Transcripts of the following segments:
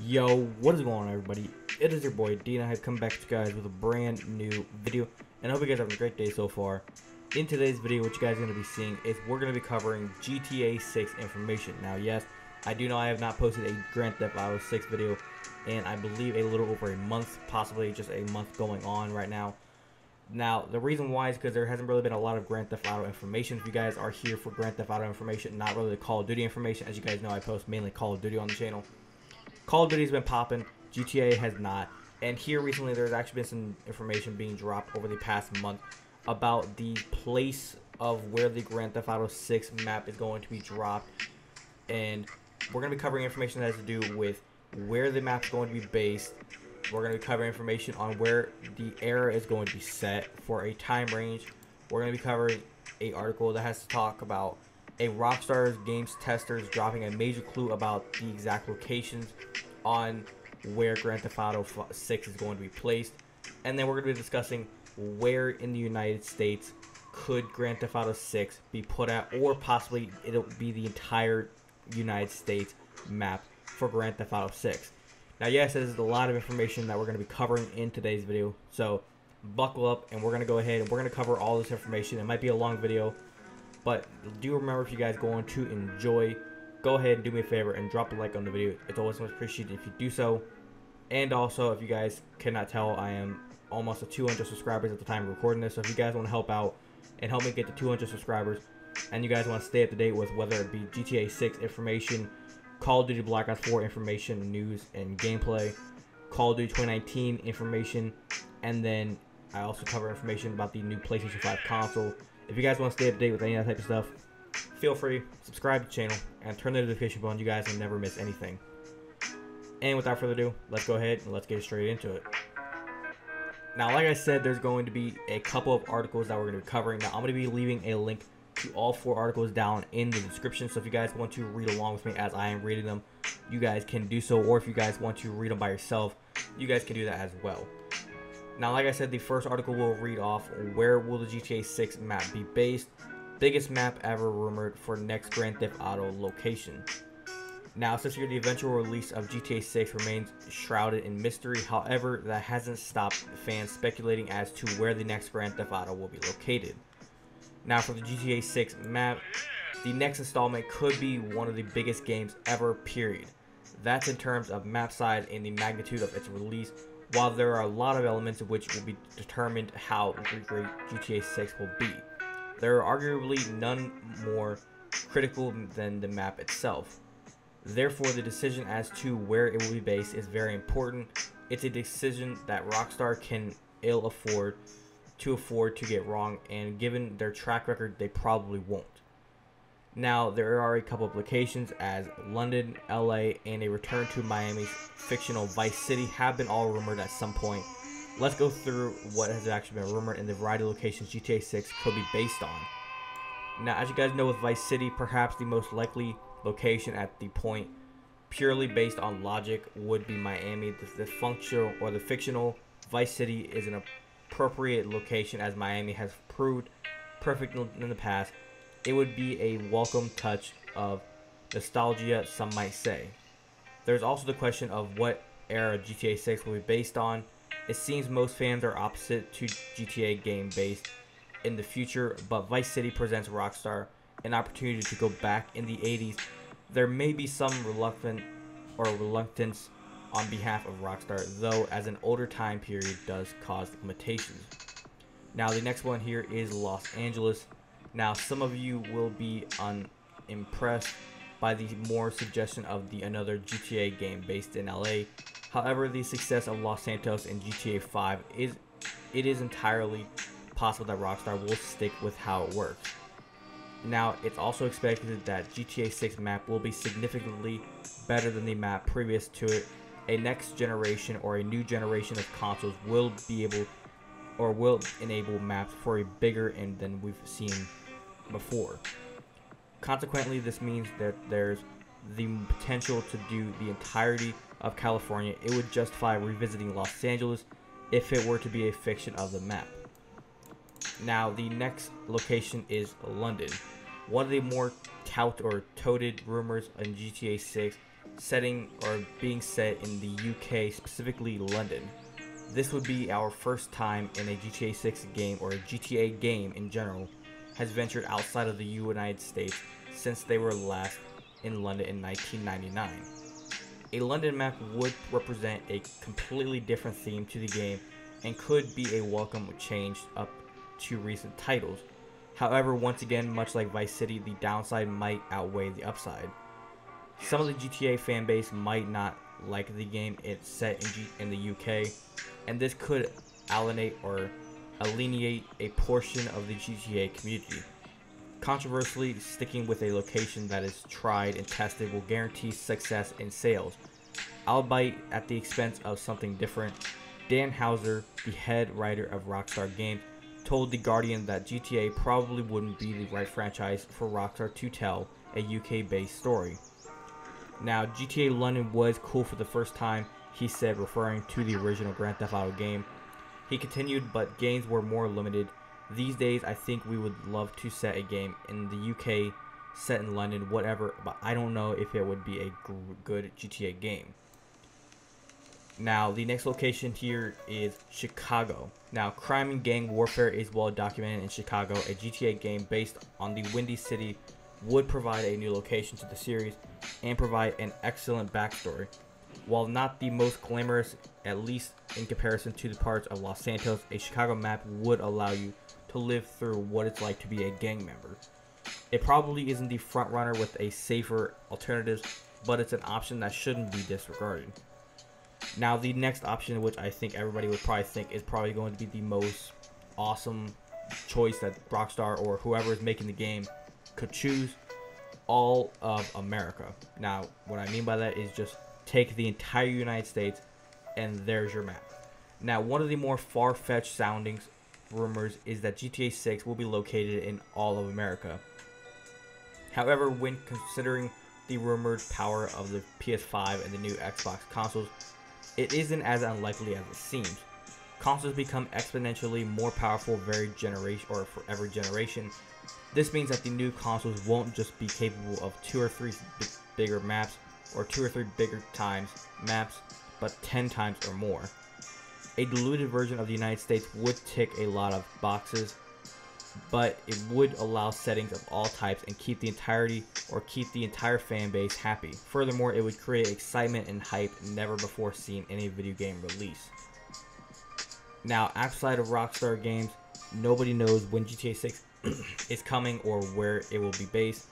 Yo, what is going on, everybody? It is your boy D, and I have come back to you guys with a brand new video, and I hope you guys are having a great day so far. In today's video, what you guys are going to be seeing is we're going to be covering GTA 6 information. Now, yes, I do know I have not posted a Grand Theft Auto 6 video, and I believe a little over a month, possibly just a month going on right now. Now, the reason why is because there hasn't really been a lot of Grand Theft Auto information. If you guys are here for Grand Theft Auto information, not really the Call of Duty information, as you guys know, I post mainly Call of Duty on the channel. Call of Duty's been popping, GTA has not, and here recently there's actually been some information being dropped over the past month about the place of where the Grand Theft Auto 6 map is going to be dropped, and we're going to be covering information that has to do with where the map's going to be based. We're going to be covering information on where the era is going to be set for a time range. We're going to be covering an article that has to talk about a Rockstar Games testers dropping a major clue about the exact locations on where Grand Theft Auto 6 is going to be placed. And then we're going to be discussing where in the United States could Grand Theft Auto 6 be put at, or possibly it'll be the entire United States map for Grand Theft Auto 6. Now, yes, this is a lot of information that we're going to be covering in today's video, so buckle up and we're going to go ahead and we're going to cover all this information. It might be a long video, but do remember, if you guys going to enjoy, go ahead and do me a favor and drop a like on the video. It's always much appreciated if you do so. And also, if you guys cannot tell, I am almost at 200 subscribers at the time of recording this. So if you guys want to help out and help me get to 200 subscribers, and you guys want to stay up to date with whether it be GTA 6 information, Call of Duty Black Ops 4 information, news, and gameplay, Call of Duty 2019 information, and then I also cover information about the new PlayStation 5 console. If you guys want to stay up to date with any of that type of stuff, feel free, subscribe to the channel, and turn the notification bell. You guys will never miss anything. And without further ado, let's go ahead and let's get straight into it. Now, like I said, there's going to be a couple of articles that we're going to be covering. Now, I'm going to be leaving a link to all 4 articles down in the description. So if you guys want to read along with me as I am reading them, you guys can do so. Or if you guys want to read them by yourself, you guys can do that as well. Now, like I said, the first article will read off, where will the GTA 6 map be based? Biggest map ever rumored for next Grand Theft Auto location. Now, since the eventual release of GTA 6 remains shrouded in mystery, however, that hasn't stopped fans speculating as to where the next Grand Theft Auto will be located. Now, for the GTA 6 map, the next installment could be one of the biggest games ever, period. That's in terms of map size and the magnitude of its release, while there are a lot of elements of which will be determined how great GTA 6 will be. There are arguably none more critical than the map itself. Therefore, the decision as to where it will be based is very important. It's a decision that Rockstar can ill afford to get wrong, and given their track record, they probably won't. Now, there are a couple of locations as London, LA, and a return to Miami's fictional Vice City have been all rumored at some point. Let's go through what has actually been rumored and the variety of locations GTA 6 could be based on. Now, as you guys know, with Vice City, perhaps the most likely location at the point, purely based on logic, would be Miami. The functional or the fictional Vice City is an appropriate location, as Miami has proved perfect in the past. It would be a welcome touch of nostalgia, some might say. There's also the question of what era GTA 6 will be based on. It seems most fans are opposite to GTA game based in the future, but Vice City presents Rockstar an opportunity to go back in the 80s. There may be some reluctance on behalf of Rockstar, though, as an older time period does cause limitations. Now, the next one here is Los Angeles. Now, some of you will be unimpressed by the more suggestion of another GTA game based in LA. However, the success of Los Santos in GTA 5 it is entirely possible that Rockstar will stick with how it works. Now, it's also expected that GTA 6 map will be significantly better than the map previous to it. A next generation or a new generation of consoles will be able or will enable maps for a bigger end than we've seen before. Consequently, this means that there's the potential to do the entirety of California. It would justify revisiting Los Angeles if it were to be a fiction of the map. Now, the next location is London. One of the more touted rumors in GTA 6 setting or being set in the UK, specifically London. This would be our first time in a GTA 6 game, or a GTA game in general, has ventured outside of the United States since they were last in London in 1999. A London map would represent a completely different theme to the game and could be a welcome change up to recent titles. However, once again, much like Vice City, the downside might outweigh the upside. Some of the GTA fanbase might not like the game it's set in the UK, and this could alienate a portion of the GTA community. Controversially, sticking with a location that is tried and tested will guarantee success in sales, albeit at the expense of something different. Dan Houser, the head writer of Rockstar Games, told The Guardian that GTA probably wouldn't be the right franchise for Rockstar to tell a UK-based story. Now, GTA London was cool for the first time, he said, referring to the original Grand Theft Auto game. He continued, but games were more limited. These days, I think we would love to set a game in the UK, set in London, whatever, but I don't know if it would be a good GTA game. Now, the next location here is Chicago. Now, crime and gang warfare is well documented in Chicago. A GTA game based on the Windy City would provide a new location to the series and provide an excellent backstory. While not the most glamorous, at least in comparison to the parts of Los Santos, a Chicago map would allow you to live through what it's like to be a gang member. It probably isn't the front runner with a safer alternatives, but it's an option that shouldn't be disregarded. Now, the next option, which I think everybody would probably think is probably going to be the most awesome choice that Rockstar or whoever is making the game could choose, all of America. Now, what I mean by that is just take the entire United States and there's your map. Now, one of the more far-fetched sounding rumors is that GTA 6 will be located in all of America. However, when considering the rumored power of the PS5 and the new Xbox consoles, it isn't as unlikely as it seems. Consoles become exponentially more powerful for every generation. This means that the new consoles won't just be capable of 2 or 3 bigger maps, or 2 or 3 bigger times maps, but 10 times or more. A diluted version of the United States would tick a lot of boxes, but it would allow settings of all types and keep the entire fan base happy. Furthermore, it would create excitement and hype never before seen in a video game release. Now, outside of Rockstar Games, nobody knows when GTA 6 is coming or where it will be based.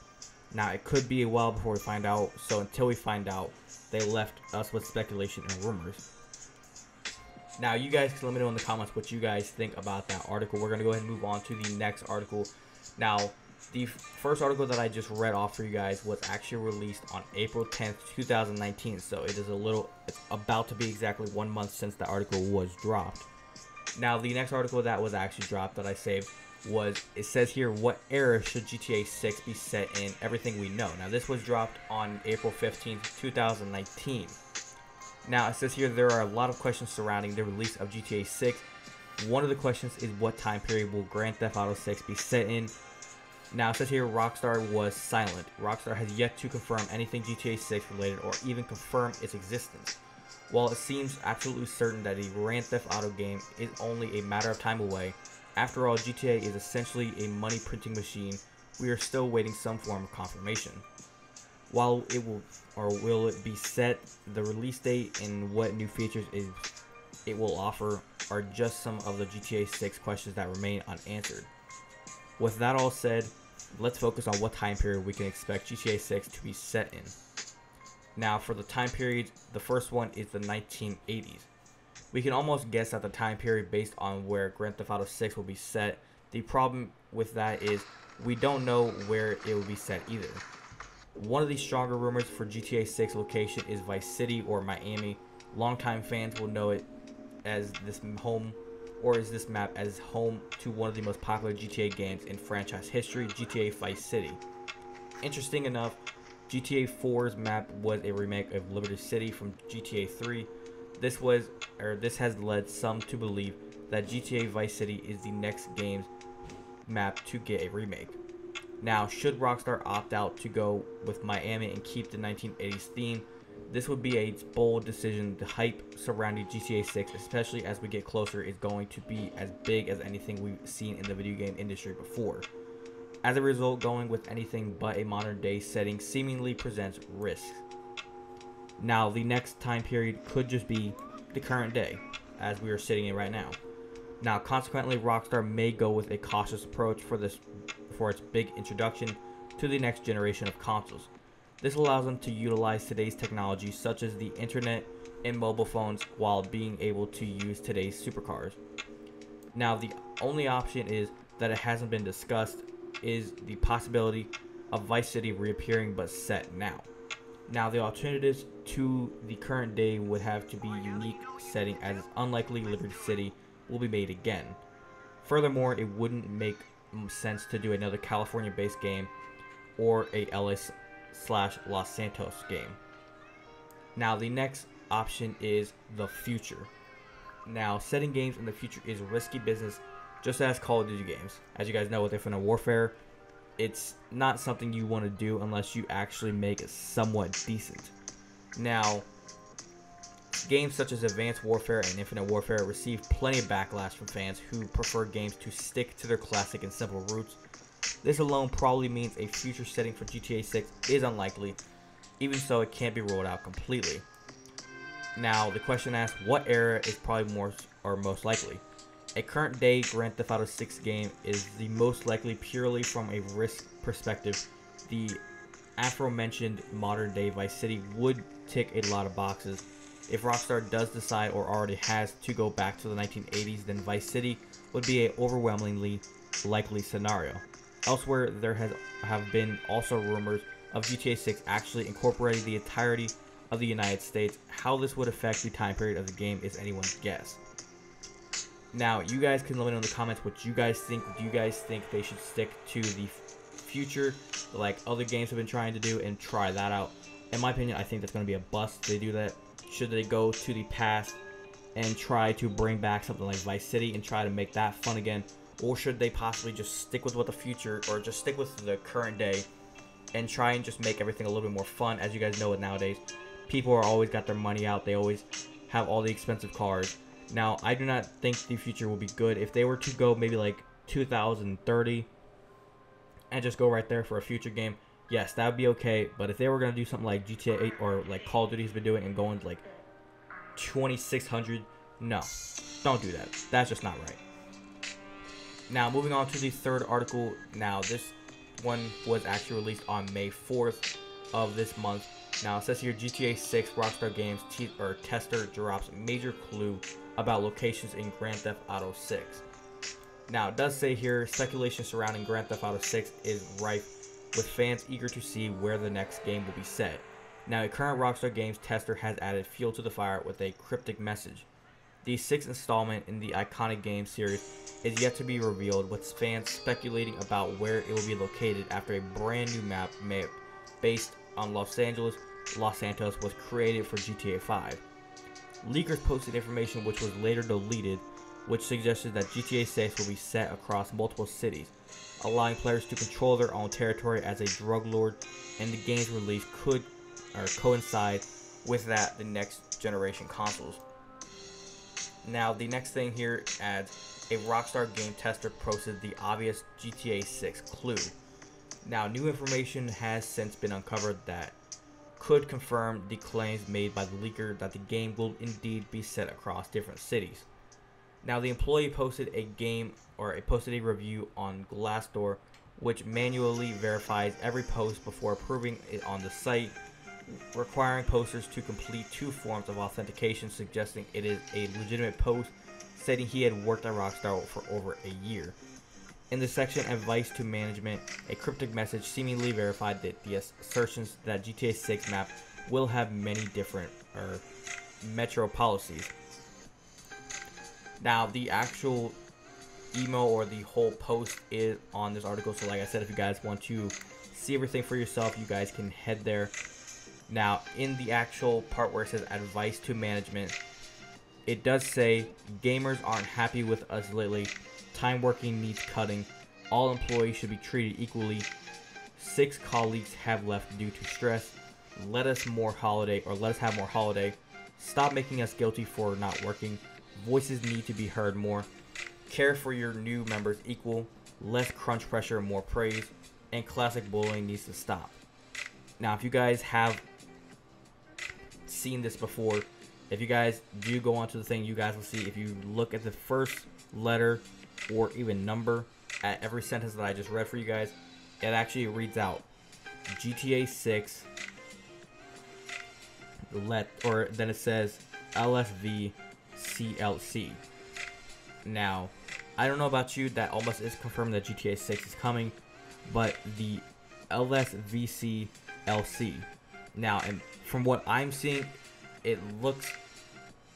Now, it could be a while before we find out, so until we find out, they left us with speculation and rumors. Now, you guys can let me know in the comments what you guys think about that article. We're going to go ahead and move on to the next article. Now, the first article that I just read off for you guys was actually released on April 10th, 2019. So it's about to be exactly 1 month since the article was dropped. Now, the next article that was actually dropped that I saved it says here, what era should GTA 6 be set in? Everything we know. Now, this was dropped on April 15th, 2019. Now, it says here there are a lot of questions surrounding the release of GTA 6. One of the questions is, what time period will Grand Theft Auto 6 be set in? Now, it says here Rockstar was silent. Rockstar has yet to confirm anything GTA 6 related or even confirm its existence. While it seems absolutely certain that a Grand Theft Auto game is only a matter of time away, after all, GTA is essentially a money printing machine, we are still waiting some form of confirmation. While will it be set, the release date and what new features it will offer are just some of the GTA 6 questions that remain unanswered. With that all said, let's focus on what time period we can expect GTA 6 to be set in. Now, for the time period, the first one is the 1980s. We can almost guess at the time period based on where Grand Theft Auto 6 will be set. The problem with that is we don't know where it will be set either. One of the stronger rumors for GTA 6 location is Vice City or Miami. Longtime fans will know it as this map as home to one of the most popular GTA games in franchise history, GTA Vice City. Interesting enough, GTA 4's map was a remake of Liberty City from GTA 3. This has led some to believe that GTA Vice City is the next game's map to get a remake. Now, should Rockstar opt out to go with Miami and keep the 1980s theme, This would be a bold decision. The hype surrounding GTA 6, especially as we get closer, is going to be as big as anything we've seen in the video game industry before. As a result, going with anything but a modern day setting seemingly presents risks. Now, the next time period could just be the current day, as we are sitting in right now. Now, consequently, Rockstar may go with a cautious approach for its big introduction to the next generation of consoles. This allows them to utilize today's technology, such as the internet and mobile phones, while being able to use today's supercars. Now, the only option is that it hasn't been discussed is the possibility of Vice City reappearing, but set now. Now, the alternatives to the current day would have to be unique setting, as it's unlikely Liberty City will be made again. Furthermore, it wouldn't make sense to do another California-based game or a LA/Los Santos game. Now, the next option is the future. Now, setting games in the future is risky business, just as Call of Duty games. As you guys know, with Infinite Warfare, it's not something you want to do unless you actually make it somewhat decent. Now, games such as Advanced Warfare and Infinite Warfare receive plenty of backlash from fans who prefer games to stick to their classic and simple roots. This alone probably means a future setting for GTA 6 is unlikely. Even so, it can't be ruled out completely. Now, the question asks, what era is probably most likely? A current day Grand Theft Auto 6 game is the most likely purely from a risk perspective. The aforementioned modern day Vice City would tick a lot of boxes. If Rockstar does decide, or already has, to go back to the 1980s, then Vice City would be an overwhelmingly likely scenario. Elsewhere, there have been also rumors of GTA 6 actually incorporating the entirety of the United States. How this would affect the time period of the game is anyone's guess. Now, you guys can let me know in the comments what you guys think. Do you guys think they should stick to the future, like other games have been trying to do, and try that out? In my opinion, I think that's going to be a bust if they do that. Should they go to the past and try to bring back something like Vice City and try to make that fun again? Or should they possibly just stick with what the future, or just stick with the current day and try and just make everything a little bit more fun? As you guys know, nowadays, people are always got their money out. They always have all the expensive cars. Now, I do not think the future will be good. If they were to go maybe like 2030 and just go right there for a future game, yes, that would be okay. But if they were going to do something like GTA 8 or like Call of Duty has been doing and going like 2600, no, don't do that. That's just not right. Now, moving on to the third article. Now, this one was actually released on May 4th of this month. Now, it says here, GTA 6 Rockstar Games tester drops major clue about locations in Grand Theft Auto 6. Now, it does say here, speculation surrounding Grand Theft Auto 6 is rife, with fans eager to see where the next game will be set. Now, a current Rockstar Games tester has added fuel to the fire with a cryptic message. The sixth installment in the iconic game series is yet to be revealed, with fans speculating about where it will be located after a brand new map based on Los Angeles, Los Santos was created for GTA 5. Leakers posted information which was later deleted, which suggested that GTA 6 will be set across multiple cities, allowing players to control their own territory as a drug lord, and the game's release could coincide with the next generation consoles. Now, the next thing here adds, a Rockstar game tester posted the obvious GTA 6 clue. Now, new information has since been uncovered that could confirm the claims made by the leaker that the game will indeed be set across different cities. Now, the employee posted a review on Glassdoor, which manually verifies every post before approving it on the site, requiring posters to complete 2 forms of authentication, suggesting it is a legitimate post, stating he had worked at Rockstar for over a year. In the section Advice to Management, a cryptic message seemingly verified that the assertions that GTA 6 map will have many different metro policies. Now, the actual email or the whole post is on this article, so like I said, if you guys want to see everything for yourself, you guys can head there. Now, in the actual part where it says Advice to Management, it does say, gamers aren't happy with us lately. Time working needs cutting. All employees should be treated equally. 6 colleagues have left due to stress. let us more holiday, or let us have more holiday. Stop making us guilty for not working. Voices need to be heard more. Care for your new members equal. Less crunch pressure, more praise. And classic bullying needs to stop. Now, if you guys have seen this before, if you guys do go onto the thing, you guys will see, if you look at the first letter or even number at every sentence that I just read for you guys, it actually reads out GTA 6 then it says LSV CLC. Now, I don't know about you, that almost is confirmed that GTA 6 is coming, but the LSVCLC. Now, and from what I'm seeing, it looks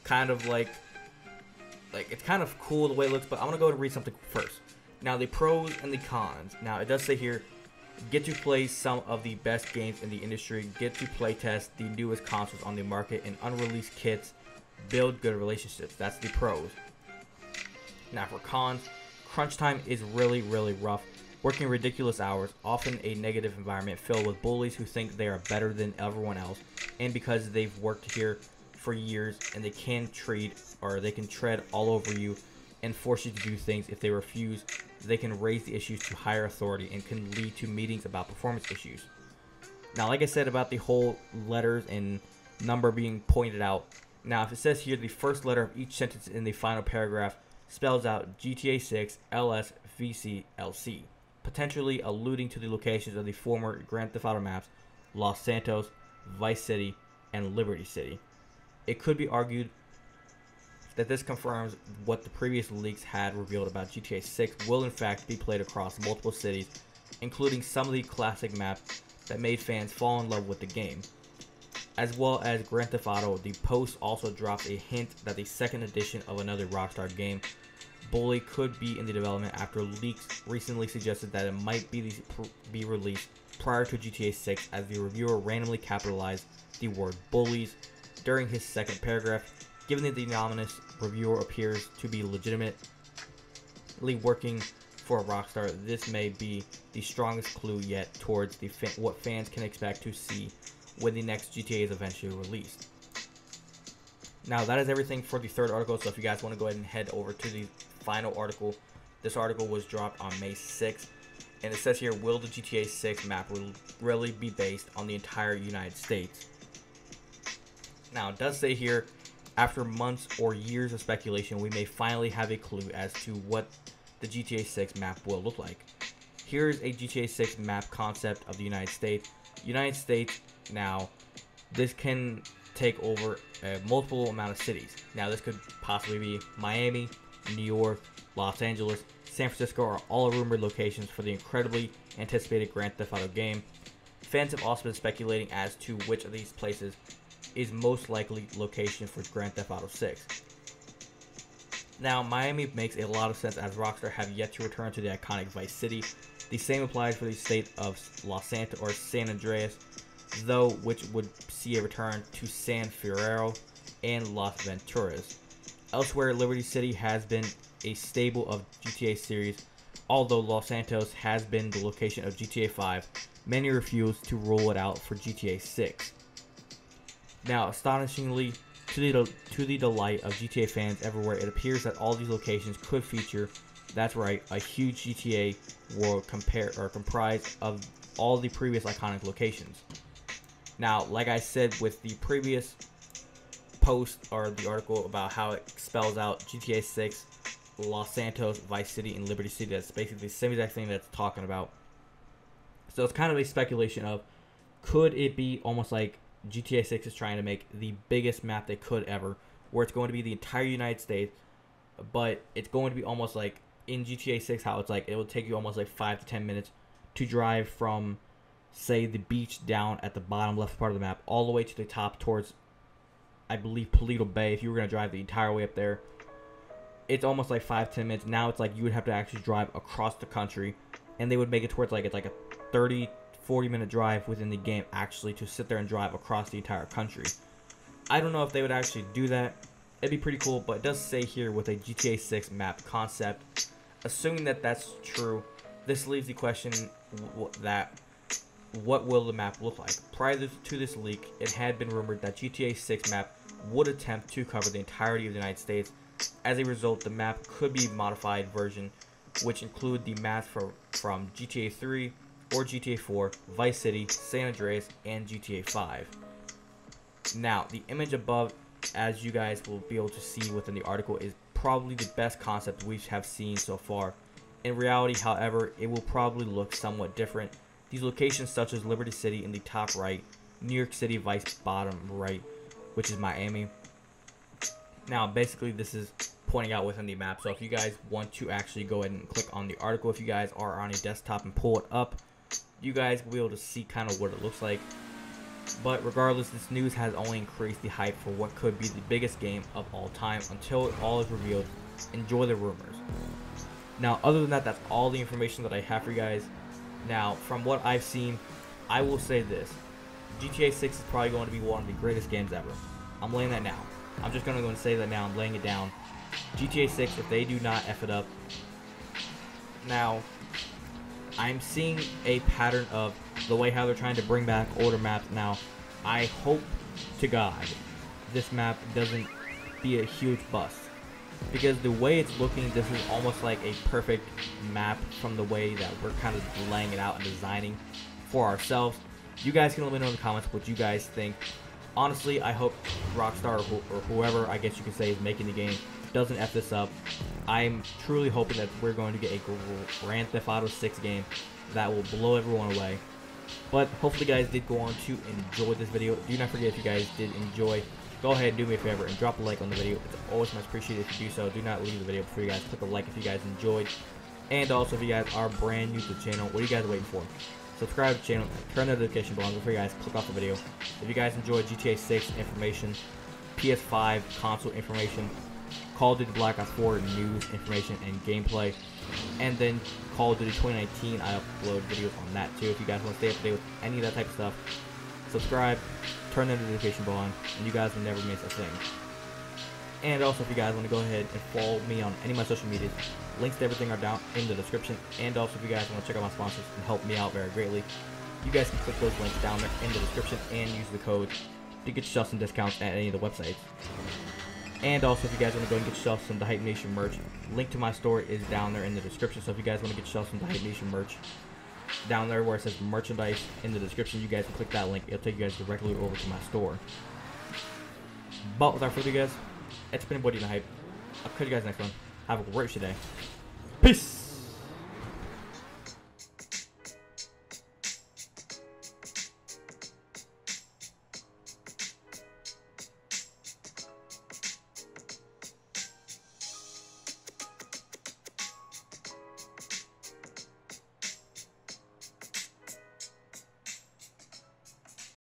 kind of like it's kind of cool the way it looks, but I'm gonna go ahead and read something first. Now, the pros and the cons. Now, it does say here, get to play some of the best games in the industry, get to play test the newest consoles on the market and unreleased kits, build good relationships. That's the pros. Now, for cons, crunch time is really, really rough. Working ridiculous hours, often a negative environment filled with bullies who think they are better than everyone else, and because they've worked here for years and they can tread all over you and force you to do things. If they refuse, they can raise the issues to higher authority and can lead to meetings about performance issues. Now, like I said about the whole letters and number being pointed out, now if it says here the first letter of each sentence in the final paragraph spells out GTA 6 LSVCLC, potentially alluding to the locations of the former Grand Theft Auto maps, Los Santos, Vice City, and Liberty City. It could be argued that this confirms what the previous leaks had revealed about GTA 6 will in fact be played across multiple cities, including some of the classic maps that made fans fall in love with the game. As well as Grand Theft Auto, the post also dropped a hint that the second edition of another Rockstar game, Bully, could be in the development after leaks recently suggested that it might be released prior to GTA 6, as the reviewer randomly capitalized the word bullies during his second paragraph. Given that the anonymous reviewer appears to be legitimately working for a Rockstar, this may be the strongest clue yet towards what fans can expect to see when the next GTA is eventually released. Now, that is everything for the third article, so if you guys want to go ahead and head over to the final article, this article was dropped on May 6th, and it says here, will the GTA 6 map really be based on the entire United States? Now, it does say here, after months or years of speculation, we may finally have a clue as to what the GTA 6 map will look like. Here is a GTA 6 map concept of the United States. Now, this can take over a multiple amount of cities. Now, this could possibly be Miami, New York, Los Angeles, San Francisco are all rumored locations for the incredibly anticipated Grand Theft Auto game. Fans have also been speculating as to which of these places is most likely location for Grand Theft Auto 6. Now, Miami makes a lot of sense as Rockstar have yet to return to the iconic Vice City. The same applies for the state of Los Santos or San Andreas, though, which would see a return to San Fierro and Las Venturas. Elsewhere, Liberty City has been a staple of GTA series, although Los Santos has been the location of GTA 5. Many refuse to roll it out for GTA 6. Now, astonishingly, to the delight of GTA fans everywhere, it appears that all these locations could feature, that's right, a huge GTA world comprised of all the previous iconic locations. Now, like I said with the previous post or the article about how it spells out GTA 6, Los Santos, Vice City, and Liberty City, that's basically the same exact thing that's talking about. So it's kind of a speculation of, could it be almost like GTA 6 is trying to make the biggest map they could ever, where it's going to be the entire United States, but it's going to be almost like in GTA 6 how it's like it will take you almost like 5 to 10 minutes to drive from, say, the beach down at the bottom left part of the map all the way to the top towards, I believe, Paleto Bay. If you were going to drive the entire way up there, it's almost like 5 to 10 minutes. Now it's like you would have to actually drive across the country, and they would make it towards like it's like a 30-40 minute drive within the game actually to sit there and drive across the entire country. I don't know if they would actually do that. It'd be pretty cool, but it does say here with a GTA 6 map concept. Assuming that that's true, this leaves the question that what will the map look like? Prior to this leak, it had been rumored that GTA 6 map would attempt to cover the entirety of the United States. As a result, the map could be a modified version, which include the maps from GTA 3 or GTA 4, Vice City, San Andreas, and GTA 5. Now, the image above, as you guys will be able to see within the article, is probably the best concept we have seen so far. In reality, however, it will probably look somewhat different. These locations such as Liberty City in the top right, New York City Vice bottom right, which is Miami. Now, basically, this is pointing out within the map. So if you guys want to actually go ahead and click on the article, if you guys are on a desktop and pull it up, you guys will be able to see kind of what it looks like. But regardless, this news has only increased the hype for what could be the biggest game of all time. Until it all is revealed, enjoy the rumors. Now, other than that, that's all the information that I have for you guys. Now, from what I've seen, I will say this. GTA 6 is probably going to be one of the greatest games ever. I'm laying that now. I'm just going to go and say that now. I'm laying it down. GTA 6, if they do not F it up. Now, I'm seeing a pattern of the way how they're trying to bring back older maps. Now, I hope to God this map doesn't be a huge bust, because the way it's looking, this is almost like a perfect map from the way that we're kind of laying it out and designing for ourselves. You guys can let me know in the comments what you guys think. Honestly, I hope Rockstar or whoever, I guess you could say, is making the game doesn't F this up. I'm truly hoping that we're going to get a Grand Theft Auto 6 game that will blow everyone away. But hopefully you guys did go on to enjoy this video. Do not forget, if you guys did enjoy, go ahead and do me a favor and drop a like on the video. It's always much appreciated if you do so. Do not leave the video before you guys click a like if you guys enjoyed. And also, if you guys are brand new to the channel, what are you guys waiting for? Subscribe to the channel, turn the notification bell on before you guys click off the video. If you guys enjoyed GTA 6 information, PS5 console information, Call of Duty Black Ops 4 news information and gameplay, and then Call of Duty 2019, I upload videos on that too. If you guys want to stay up to date with any of that type of stuff, subscribe, turn the notification bell on, and you guys will never miss a thing. And also, if you guys want to go ahead and follow me on any of my social medias, links to everything are down in the description. And also, if you guys want to check out my sponsors and help me out very greatly, you guys can click those links down there in the description and use the code to get yourself some discounts at any of the websites. And also, if you guys want to go and get yourself some The Hype Nation merch, link to my store is down there in the description. So if you guys want to get yourself some The Hype Nation merch, down there where it says merchandise in the description, you guys can click that link. It'll take you guys directly over to my store. But without further ado, guys, it's been Buddy and Hype. I'll catch you guys next one. Have a great day. Peace!